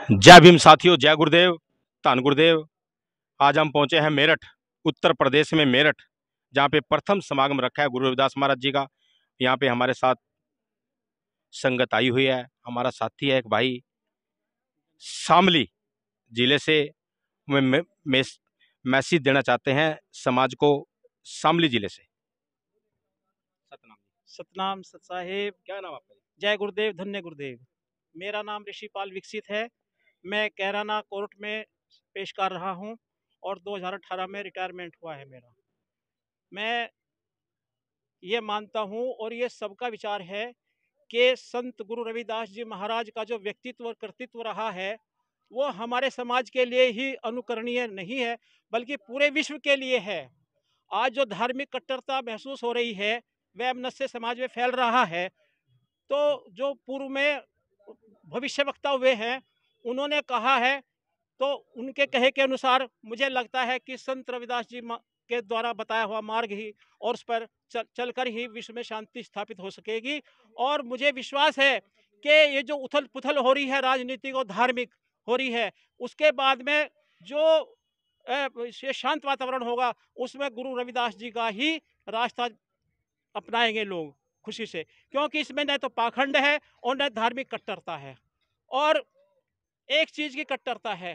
जय भीम साथियों, जय गुरुदेव, धन गुरुदेव। आज हम पहुंचे हैं मेरठ, उत्तर प्रदेश में मेरठ, जहां पे प्रथम समागम रखा है गुरु रविदास महाराज जी का। यहाँ पे हमारे साथ संगत आई हुई है। हमारा साथी है एक भाई, शामली जिले से। मैं मैसेज देना चाहते हैं समाज को, शामली जिले से। सतनाम। सतनाम सत साहेब। क्या नाम आपका? जय गुरुदेव, धन्य गुरुदेव। मेरा नाम ऋषिपाल विकसित है। मैं कैराना कोर्ट में पेश कर रहा हूं और 2018 में रिटायरमेंट हुआ है मेरा। मैं ये मानता हूं और ये सबका विचार है कि संत गुरु रविदास जी महाराज का जो व्यक्तित्व और कर्तृत्व रहा है वो हमारे समाज के लिए ही अनुकरणीय नहीं है, बल्कि पूरे विश्व के लिए है। आज जो धार्मिक कट्टरता महसूस हो रही है वह नस्से समाज में फैल रहा है। तो जो पूर्व में भविष्यवक्ता हुए हैं उन्होंने कहा है, तो उनके कहे के अनुसार मुझे लगता है कि संत रविदास जी के द्वारा बताया हुआ मार्ग ही और उस पर चलकर ही विश्व में शांति स्थापित हो सकेगी। और मुझे विश्वास है कि ये जो उथल पुथल हो रही है, राजनीतिक और धार्मिक हो रही है, उसके बाद में जो ये शांत वातावरण होगा उसमें गुरु रविदास जी का ही रास्ता अपनाएंगे लोग खुशी से, क्योंकि इसमें न तो पाखंड है और न धार्मिक कट्टरता है। और एक चीज की कट्टरता है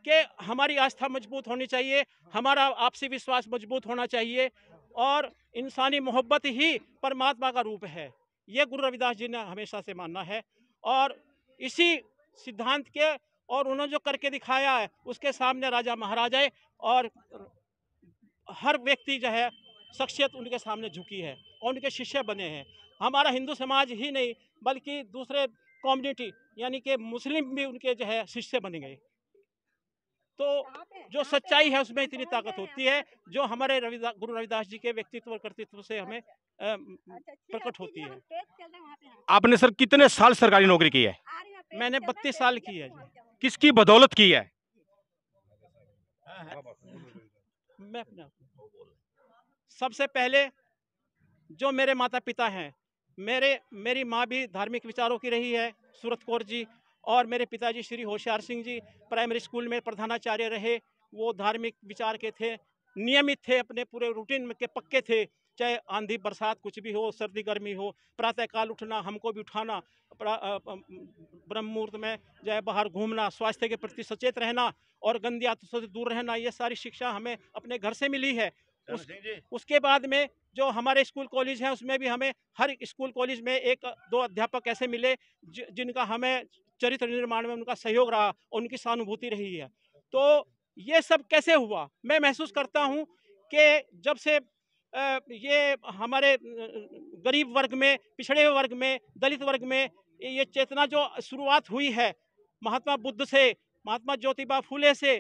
कि हमारी आस्था मजबूत होनी चाहिए, हमारा आपसी विश्वास मजबूत होना चाहिए और इंसानी मोहब्बत ही परमात्मा का रूप है। ये गुरु रविदास जी ने हमेशा से मानना है और इसी सिद्धांत के और उन्होंने जो करके दिखाया है उसके सामने राजा महाराजा और हर व्यक्ति जो है शख्सियत उनके सामने झुकी है और उनके शिष्य बने हैं। हमारा हिंदू समाज ही नहीं बल्कि दूसरे कम्युनिटी यानी कि मुस्लिम भी उनके जो है शिष्य बन गए। तो जो सच्चाई है उसमें इतनी ताकत होती है जो हमारे गुरु रविदास जी के व्यक्तित्व और कर्तृत्व से हमें प्रकट होती है। आपने सर कितने साल सरकारी नौकरी की है? मैंने 32 साल की है जी। किसकी बदौलत की है? मैं अपना सबसे पहले जो मेरे माता पिता हैं, मेरी माँ भी धार्मिक विचारों की रही है, सूरत कौर जी, और मेरे पिताजी श्री होशियार सिंह जी प्राइमरी स्कूल में प्रधानाचार्य रहे। वो धार्मिक विचार के थे, नियमित थे, अपने पूरे रूटीन के पक्के थे। चाहे आंधी बरसात कुछ भी हो, सर्दी गर्मी हो, प्रातःकाल उठना, हमको भी उठाना, ब्रह्म मुहूर्त में जो है बाहर घूमना, स्वास्थ्य के प्रति सचेत रहना और गंदी आदतों से दूर रहना, ये सारी शिक्षा हमें अपने घर से मिली है। उसके बाद में जो हमारे स्कूल कॉलेज हैं उसमें भी हमें हर स्कूल कॉलेज में एक दो अध्यापक ऐसे मिले जिनका हमें चरित्र निर्माण में उनका सहयोग रहा और उनकी सहानुभूति रही है। तो ये सब कैसे हुआ, मैं महसूस करता हूँ कि जब से ये हमारे गरीब वर्ग में, पिछड़े हुए वर्ग में, दलित वर्ग में ये चेतना जो शुरुआत हुई है महात्मा बुद्ध से, महात्मा ज्योतिबा फुले से,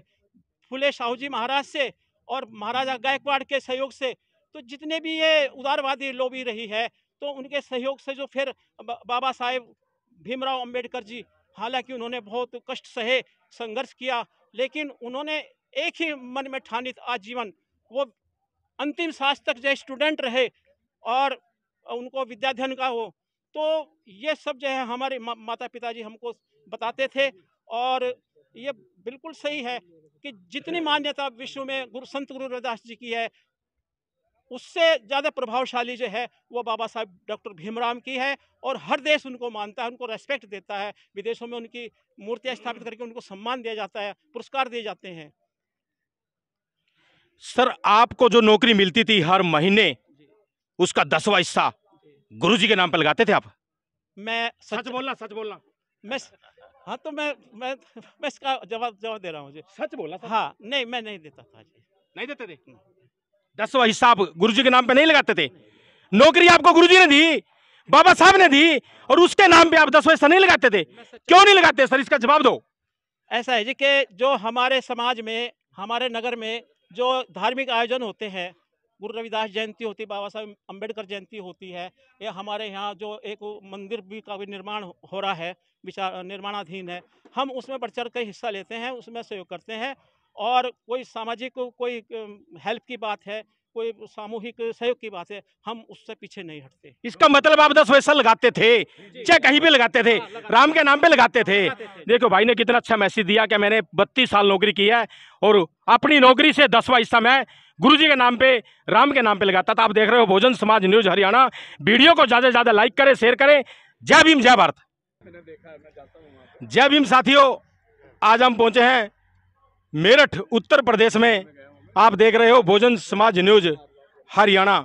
फुले साहू जी महाराज से और महाराजा गायकवाड़ के सहयोग से, तो जितने भी ये उदारवादी लॉबी रही है तो उनके सहयोग से जो फिर बाबा साहेब भीमराव अंबेडकर जी, हालांकि उन्होंने बहुत कष्ट सहे, संघर्ष किया, लेकिन उन्होंने एक ही मन में ठानित आजीवन वो अंतिम सांस तक जो स्टूडेंट रहे और उनको विद्याध्ययन का हो। तो ये सब जो है हमारे माता पिताजी हमको बताते थे और ये बिल्कुल सही है कि जितनी मान्यता विश्व में संत गुरु रविदास जी की है उससे ज़्यादा प्रभावशाली जो है वो बाबा साहब डॉक्टर भीमराव की है और हर देश उनको मानता है, उनको रेस्पेक्ट देता है। विदेशों में उनकी मूर्तियां स्थापित करके उनको सम्मान दिया जाता है, पुरस्कार दिए जाते हैं। सर आपको जो नौकरी मिलती थी हर महीने, उसका 10वां हिस्सा गुरुजी के नाम पर लगाते थे आप? मैं सच बोलना, सच बोलना। मैं हाँ, तो मैं इसका जवाब दे रहा हूँ जी। सच बोलना। हाँ, नहीं, मैं नहीं देता था जी। नहीं देते थे? 10वां हिस्सा आप गुरुजी के नाम पे नहीं लगाते थे? नौकरी आपको गुरुजी ने दी, बाबा साहब ने दी, और उसके नाम पे आप 10वां हिस्सा नहीं लगाते थे? क्यों नहीं लगाते सर, इसका जवाब दो। ऐसा है जी कि जो हमारे समाज में, हमारे नगर में जो धार्मिक आयोजन होते हैं, गुरु रविदास जयंती होती है, बाबा साहब अम्बेडकर जयंती होती है, या हमारे यहाँ जो एक मंदिर भी का भी निर्माण हो रहा है, विचार निर्माणाधीन है, हम उसमें बढ़ चढ़ कर हिस्सा लेते हैं, उसमें सहयोग करते हैं। और कोई सामाजिक कोई हेल्प की बात है कोई सामूहिक सहयोग की बात है, हम उससे पीछे नहीं हटते। इसका मतलब आप 10 पैसा लगाते थे, चाहे कहीं पे लगाते थे, राम के नाम पे लगाते थे। देखो भाई ने कितना अच्छा मैसेज दिया कि मैंने 32 साल नौकरी की है और अपनी नौकरी से 10वां हिस्सा मैं गुरुजी के नाम पे, राम के नाम पे लगाता था। आप देख रहे हो बहुजन समाज न्यूज हरियाणा। वीडियो को ज्यादा से ज्यादा लाइक करें, शेयर करें। जय भीम, जय भारत। जय भीम साथियों, आज हम पहुंचे हैं मेरठ उत्तर प्रदेश में। आप देख रहे हो बहुजन समाज न्यूज हरियाणा।